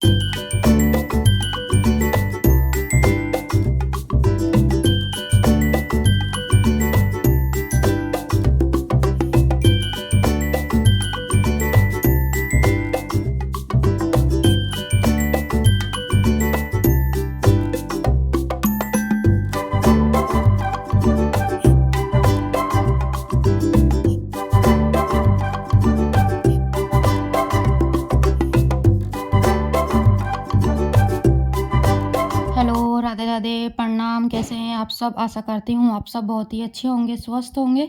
Hello, Radhe Radhe, प्रणाम। कैसे हैं आप सब? आशा करती हूँ आप सब बहुत ही अच्छे होंगे, स्वस्थ होंगे।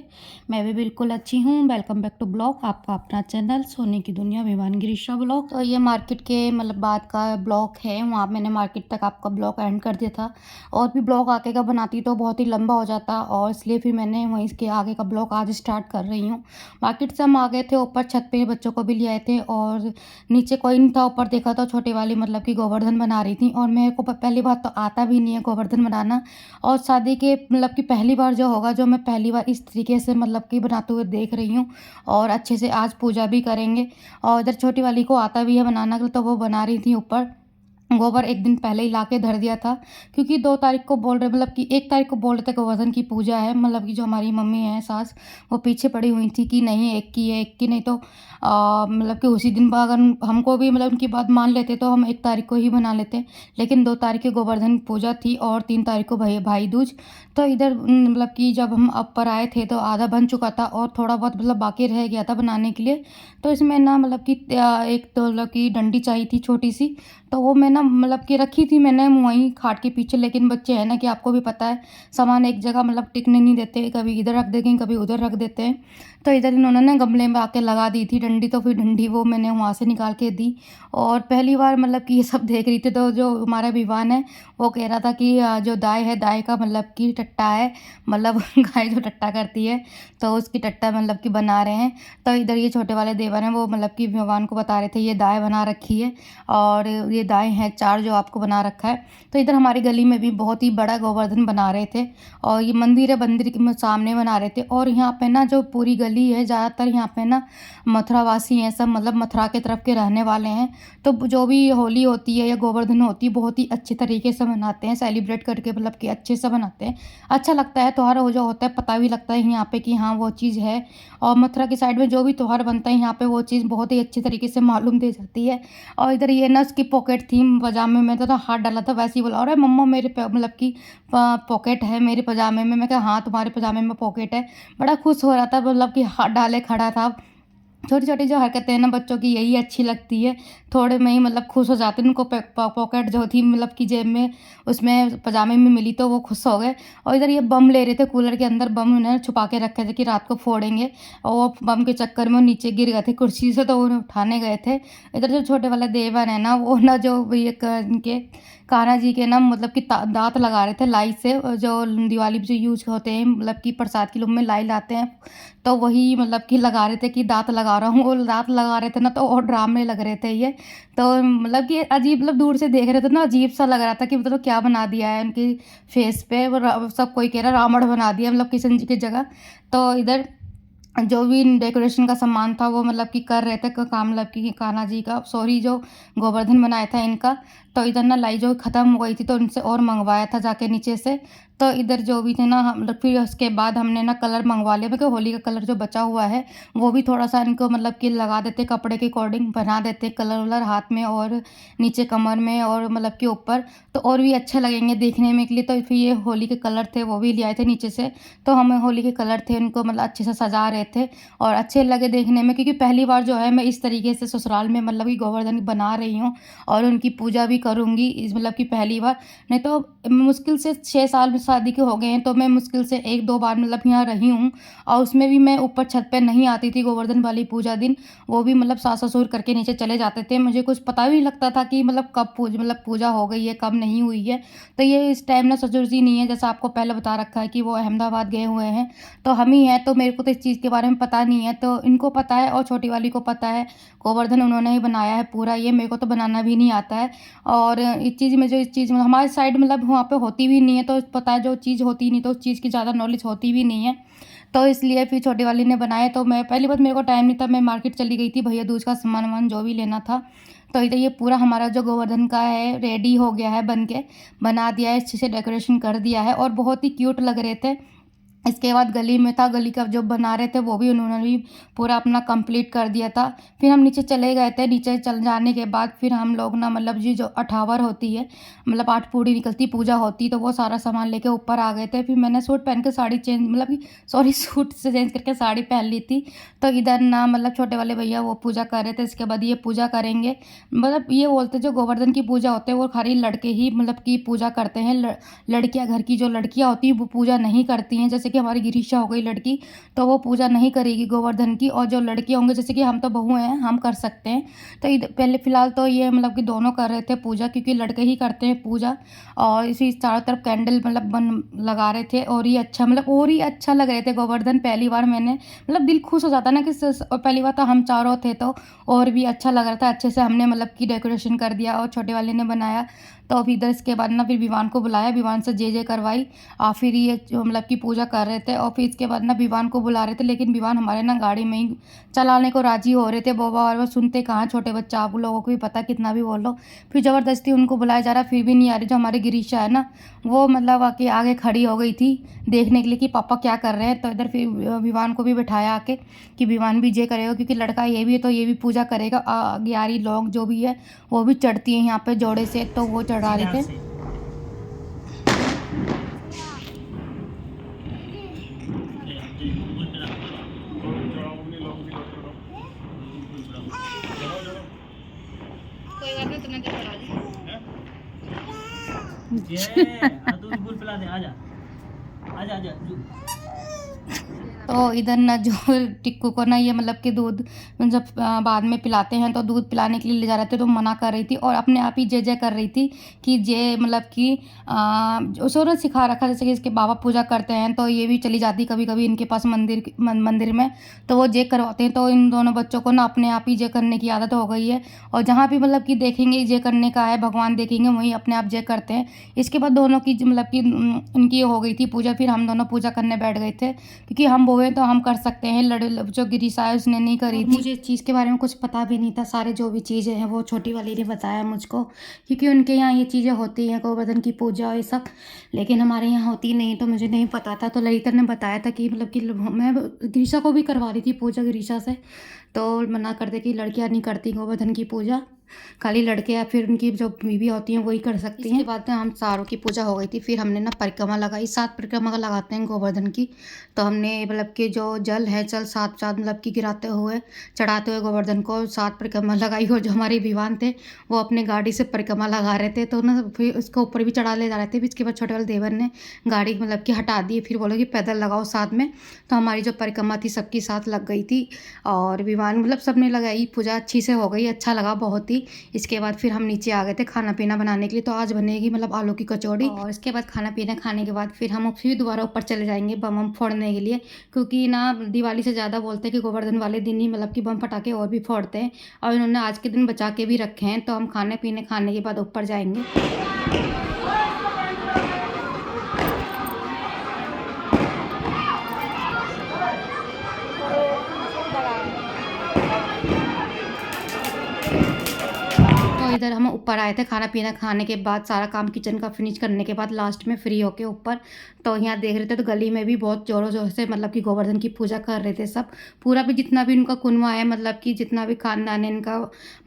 मैं भी बिल्कुल अच्छी हूँ। वेलकम बैक टू ब्लॉग, आपका अपना चैनल सोने की दुनिया विवान गिरीशा ब्लॉग। तो ये मार्केट के बाद का ब्लॉग है। वहाँ मैंने मार्केट तक आपका ब्लॉग एंड कर दिया था। और भी ब्लॉग आगे का बनाती तो बहुत ही लंबा हो जाता, और इसलिए फिर मैंने वहीं इसके आगे का ब्लॉग आज स्टार्ट कर रही हूँ। मार्केट से हम आ गए थे ऊपर छत पे, बच्चों को भी ले आए थे, और नीचे कोई नहीं था। ऊपर देखा तो छोटी वाली कि गोवर्धन बना रही थी, और मेरे को पहली बात तो आता भी नहीं है गोवर्धन बनाना। और शादी के कि पहली बार जो होगा, जो मैं पहली बार इस तरीके से कि बनाते हुए देख रही हूँ। और अच्छे से आज पूजा भी करेंगे। और इधर छोटी वाली को आता भी है बनाना, तो वो बना रही थी ऊपर। गोबर एक दिन पहले ही लाके धर दिया था, क्योंकि 2 तारीख को बोल रहे, कि 1 तारीख को बोल रहे थे गोवर्धन की पूजा है। कि जो हमारी मम्मी है सास, वो पीछे पड़ी हुई थी कि नहीं 1 की है, 1 की नहीं तो कि उसी दिन अगर हमको भी उनकी बात मान लेते तो हम 1 तारीख को ही बना लेते। लेकिन 2 तारीख को गोवर्धन पूजा थी, और 3 तारीख को भाई दूज। तो इधर कि जब हम ऊपर आए थे तो आधा बन चुका था, और थोड़ा बहुत बाकी रह गया था बनाने के लिए। तो इसमें ना कि एक तो कि डंडी चाहिए थी छोटी सी। तो वो मैं ना कि रखी थी मैंने वहीं खाट के पीछे। लेकिन बच्चे हैं ना, कि आपको भी पता है, सामान एक जगह टिकने नहीं देते, कभी इधर रख देंगे कभी उधर रख देते हैं। तो इधर इन्होंने ना गमले में आके लगा दी थी डंडी, तो फिर डंडी वो मैंने वहाँ से निकाल के दी। और पहली बार कि ये सब देख रही थी, तो जो हमारा विवान है वो कह रहा था कि जो दाई है, दाई का कि टट्टा है, गाय जो टट्टा करती है, तो उसकी टट्टा कि बना रहे हैं। तो इधर ये छोटे वाले देवर हैं, वो कि विवान को बता रहे थे ये दाई बना रखी है, और ये दाएँ हैं 4 जो आपको बना रखा है। तो इधर हमारी गली में भी बहुत ही बड़ा गोवर्धन बना रहे थे, और ये मंदिर है, मंदिर के सामने बना रहे थे। और यहाँ पे ना जो पूरी गली है, ज़्यादातर यहाँ पे ना मथुरावासी हैं सब, मथुरा के तरफ के रहने वाले हैं। तो जो भी होली होती है या गोवर्धन होती है, बहुत ही अच्छे तरीके से मनाते हैं, सेलिब्रेट करके कि अच्छे से मनाते हैं। अच्छा लगता है त्योहार वो जो होता है, पता भी लगता है यहाँ पे कि हाँ वो चीज़ है। और मथुरा की साइड में जो भी त्योहार बनता है, यहाँ पे वो चीज़ बहुत ही अच्छे तरीके से मालूम दे जाती है। और इधर ये ना उसकी पॉकेट थी पजामे में, तो ना हाथ डाला था, वैसे ही बोला, अरे मम्मा मेरे कि पॉकेट है मेरे पजामे में। मैं कहा हाँ तुम्हारे पजामे में पॉकेट है। बड़ा खुश हो रहा था, कि हाथ डाले खड़ा था। छोटी-छोटी जो हरकतें हैं ना बच्चों की, यही अच्छी लगती है। थोड़े में ही खुश हो जाते हैं। उनको पॉकेट जो थी कि जेब में, उसमें पजामे में मिली, तो वो खुश हो गए। और इधर ये बम ले रहे थे, कूलर के अंदर बम उन्होंने छुपा के रखे थे कि रात को फोड़ेंगे। और वो बम के चक्कर में वो नीचे गिर गए थे कुर्सी से, तो वो उन्हें उठाने गए थे। इधर जो छोटे वाले देवर हैं ना, वो ना जो ये इनके कान्हा जी के ना कि दाँत लगा रहे थे लाई से, जो दिवाली पे जो यूज़ होते हैं, कि प्रसाद के रूप में लाई लाते हैं। तो वही कि लगा रहे थे कि दाँत लगा रहा हूँ, और दाँत लगा रहे थे ना, तो और ड्रामे लग रहे थे ये। तो कि अजीब, दूर से देख रहे थे ना, अजीब सा लग रहा था कि क्या बना दिया है उनकी फेस पे। वो सब कोई कह रहा रावण बना दिया कृष्ण जी की जगह। तो इधर जो भी डेकोरेशन का सामान था वो कि कर रहे थे काम, कि कान्हा जी का, सॉरी, जो गोवर्धन बनाया था इनका। तो इधर ना लाई जो ख़त्म हो गई थी, तो इनसे और मंगवाया था जाके नीचे से। तो इधर जो भी थे ना, हम फिर उसके बाद हमने ना कलर मंगवा लिया, क्योंकि होली का कलर जो बचा हुआ है, वो भी थोड़ा सा इनको कि लगा देते, कपड़े के अकॉर्डिंग बना देते कलर वलर हाथ में और नीचे कमर में, और कि ऊपर, तो और भी अच्छे लगेंगे देखने में के लिए। तो फिर ये होली के कलर थे वो भी ले आए थे नीचे से। तो हमें होली के कलर थे, उनको अच्छे से सजा रहे थे, और अच्छे लगे देखने में, क्योंकि पहली बार जो है मैं इस तरीके से ससुराल में कि गोवर्धन बना रही हूँ, और उनकी पूजा भी करूँगी इस कि पहली बार। नहीं तो मुश्किल से 6 साल शादी के हो गए हैं, तो मैं मुश्किल से 1-2 बार यहाँ रही हूँ। और उसमें भी मैं ऊपर छत पे नहीं आती थी गोवर्धन वाली पूजा दिन। वो भी सास-ससुर करके नीचे चले जाते थे। मुझे कुछ पता भी नहीं लगता था कि कब पूजा हो गई है, कब नहीं हुई है। तो ये इस टाइम ना ससुर जी नहीं है, जैसा आपको पहले बता रखा है कि वो अहमदाबाद गए हुए हैं। तो हम ही हैं, तो मेरे को तो इस चीज़ के बारे में पता नहीं है। तो इनको पता है, और छोटी वाली को पता है। गोवर्धन उन्होंने ही बनाया है पूरा ये, मेरे को तो बनाना भी नहीं आता है। और इस चीज़ में हमारी साइड वहाँ पे होती भी नहीं है, तो पता है जो चीज़ होती ही नहीं, तो उस चीज़ की ज़्यादा नॉलेज होती भी नहीं है। तो इसलिए फिर छोटी वाली ने बनाया। तो मैं पहली बार, मेरे को टाइम नहीं था, मैं मार्केट चली गई थी भैया दूज का सामान-वामान जो भी लेना था। तो इधर ये पूरा हमारा जो गोवर्धन का है रेडी हो गया है, बना दिया है, अच्छे से डेकोरेशन कर दिया है और बहुत ही क्यूट लग रहे थे। इसके बाद गली में था, गली का जो बना रहे थे वो भी उन्होंने भी पूरा अपना कंप्लीट कर दिया था। फिर हम नीचे चले गए थे। नीचे चल जाने के बाद फिर हम लोग ना मतलब जी जो अठावर होती है, मतलब 8 पूड़ी निकलती, पूजा होती, तो वो सारा सामान लेके ऊपर आ गए थे। फिर मैंने सूट पहन के साड़ी चेंज मतलब कि सॉरी सूट से चेंज करके साड़ी पहन ली थी। तो इधर ना मतलब छोटे वाले भैया वो पूजा कर रहे थे। इसके बाद ये पूजा करेंगे। मतलब ये बोलते जो गोवर्धन की पूजा होते हैं वो खाली लड़के ही मतलब कि पूजा करते हैं। लड़कियां, घर की जो लड़कियां होती हैं वो पूजा नहीं करती हैं। जैसे कि हमारी गिरीशा हो गई लड़की, तो वो पूजा नहीं करेगी गोवर्धन की। और जो लड़कियां होंगे, जैसे कि हम तो बहू हैं, हम कर सकते हैं। तो पहले फ़िलहाल तो ये मतलब कि दोनों कर रहे थे पूजा, क्योंकि लड़के ही करते हैं पूजा। और इसी चारों तरफ कैंडल मतलब बन लगा रहे थे। और ये अच्छा मतलब और ही अच्छा लग रहे थे गोवर्धन। पहली बार मैंने मतलब दिल खुश हो जाता ना कि पहली बार तो हम चारों थे, तो और भी अच्छा लग रहा था। अच्छे से हमने मतलब कि डेकोरेशन कर दिया और छोटे वाले ने बनाया। तो अब इधर इसके बाद ना फिर विवान को बुलाया, विवान से जय करवाई। फिर ये जो मतलब कि पूजा कर रहे थे। और फिर इसके बाद ना विवान को बुला रहे थे, लेकिन विवान हमारे ना गाड़ी में ही चलाने को राजी हो रहे थे। बोबा और वो सुनते कहाँ, छोटे बच्चा, आप लोगों को भी पता कितना भी बोल लो। फिर ज़बरदस्ती उनको बुलाया जा रहा, फिर भी नहीं आ रही। जो हमारी गिरीशा है ना, वो मतलब आके आगे खड़ी हो गई थी देखने के लिए कि पापा क्या कर रहे हैं। तो इधर फिर विवान को भी बिठाया आके कि विवान भी जय करेगा, क्योंकि लड़का ये भी है तो ये भी पूजा करेगा। 11 लोग जो भी है वो भी चढ़ती हैं यहाँ पे जोड़े से, तो वो चढ़ा रहे थे। कोई बात नहीं, तुमने तो चढ़ा दी। तू भी फूल पिला दे, आजा आजा आजा। तो इधर ना जो टिक्कू को ना ये मतलब कि दूध जब बाद में पिलाते हैं, तो दूध पिलाने के लिए ले जा रहे थे, तो मना कर रही थी और अपने आप ही जय जय कर रही थी कि जय मतलब कि उसने सिखा रखा, जैसे कि इसके बाबा पूजा करते हैं तो ये भी चली जाती कभी कभी इनके पास मंदिर में, तो वो जय करवाते हैं। तो इन दोनों बच्चों को ना अपने आप ही जय करने की आदत हो गई है। और जहाँ भी मतलब कि देखेंगे जय करने का है, भगवान देखेंगे वहीं अपने आप जय करते हैं। इसके बाद दोनों की मतलब कि इनकी हो गई थी पूजा। फिर हम दोनों पूजा करने बैठ गए थे, क्योंकि हम बोए तो हम कर सकते हैं। जो गिरीशा है उसने नहीं करी थी। मुझे इस चीज़ के बारे में कुछ पता भी नहीं था। सारे जो भी चीज़ें हैं वो छोटी वाली ने बताया मुझको, क्योंकि उनके यहाँ ये चीज़ें होती हैं, गोवर्धन की पूजा और ये सब, लेकिन हमारे यहाँ होती नहीं, तो मुझे नहीं पता था। तो ललिता ने बताया था कि मतलब कि मैं गिरीशा को भी करवा रही थी पूजा गिरीशा से, तो मना कर दे कि लड़कियाँ नहीं करती गोवर्धन की पूजा, खाली लड़के या फिर उनकी जो बीवी होती हैं वही कर सकती हैं। इसके बाद में हम चारों की पूजा हो गई थी। फिर हमने ना परिक्रमा लगाई, 7 परिक्रमा लगाते हैं गोवर्धन की। तो हमने मतलब कि जो जल है, जल 7 मतलब कि गिराते हुए चढ़ाते हुए गोवर्धन को 7 परिक्रमा लगाई। और जो हमारे विवान थे वो अपने गाड़ी से परिक्रमा लगा रहे थे, तो ना फिर उसको ऊपर भी चढ़ा ले जा रहे थे। फिर इसके बाद छोटे वाले देवर ने गाड़ी मतलब कि हटा दी, फिर बोले कि पैदल लगाओ साथ में। तो हमारी जो परिक्रमा थी सबकी साथ लग गई थी और विवान मतलब सबने लगाई। पूजा अच्छी से हो गई, अच्छा लगा बहुत ही। इसके बाद फिर हम नीचे आ गए थे खाना पीना बनाने के लिए। तो आज बनेगी मतलब आलू की कचौड़ी। और इसके बाद खाना पीना खाने के बाद फिर हम फिर दोबारा ऊपर चले जाएंगे बम फोड़ने के लिए, क्योंकि ना दिवाली से ज़्यादा बोलते हैं कि गोवर्धन वाले दिन ही मतलब कि बम पटाखे और भी फोड़ते हैं। और इन्होंने आज के दिन बचा के भी रखे हैं। तो हम खाने पीने खाने के बाद ऊपर जाएंगे। तो इधर हम ऊपर आए थे खाना पीना खाने के बाद, सारा काम किचन का फिनिश करने के बाद लास्ट में फ्री होके ऊपर तो यहाँ देख रहे थे, तो गली में भी बहुत ज़ोरों ज़ोर से मतलब कि गोवर्धन की पूजा कर रहे थे सब। पूरा भी जितना भी उनका कुनवा है, मतलब कि जितना भी खानदान है इनका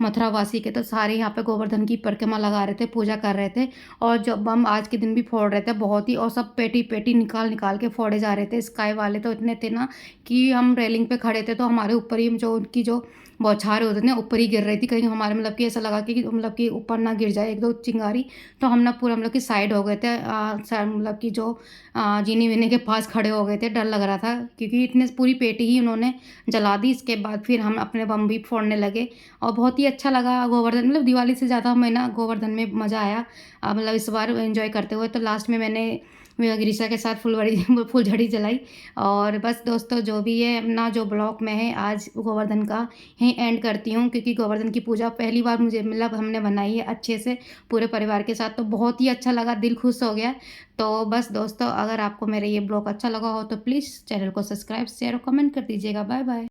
मथुरावासी के, तो सारे यहाँ पे गोवर्धन की परिक्रमा लगा रहे थे, पूजा कर रहे थे। और जो बम आज के दिन भी फोड़ रहे थे बहुत ही, और सब पेटी पेटी निकाल निकाल के फोड़े जा रहे थे। स्काई वाले तो इतने थे ना कि हम रेलिंग पे खड़े थे तो हमारे ऊपर ही जो उनकी जो बौछारें होती ना ऊपर ही गिर रही थी, कहीं हमारे मतलब कि ऐसा लगा कि मतलब कि ऊपर ना गिर जाए एक दो चिंगारी। तो हम ना पूरा मतलब कि साइड हो गए थे, मतलब कि जो जीनी वीनी के पास खड़े हो गए थे। डर लग रहा था क्योंकि इतने पूरी पेटी ही उन्होंने जला दी। इसके बाद फिर हम अपने बम भी फोड़ने लगे और बहुत ही अच्छा लगा। गोवर्धन मतलब दिवाली से ज़्यादा हमें ना गोवर्धन में मज़ा आया, मतलब इस बार एंजॉय करते हुए। तो लास्ट में मैंने गिरीशा के साथ फुलझड़ी जलाई। और बस दोस्तों, जो भी है अपना जो ब्लॉग में है आज गोवर्धन का ही एंड करती हूँ, क्योंकि गोवर्धन की पूजा पहली बार मुझे मतलब हमने बनाई है अच्छे से पूरे परिवार के साथ, तो बहुत ही अच्छा लगा, दिल खुश हो गया। तो बस दोस्तों, अगर आपको मेरा ये ब्लॉग अच्छा लगा हो तो प्लीज़ चैनल को सब्सक्राइब, शेयर और कमेंट कर दीजिएगा। Bye bye.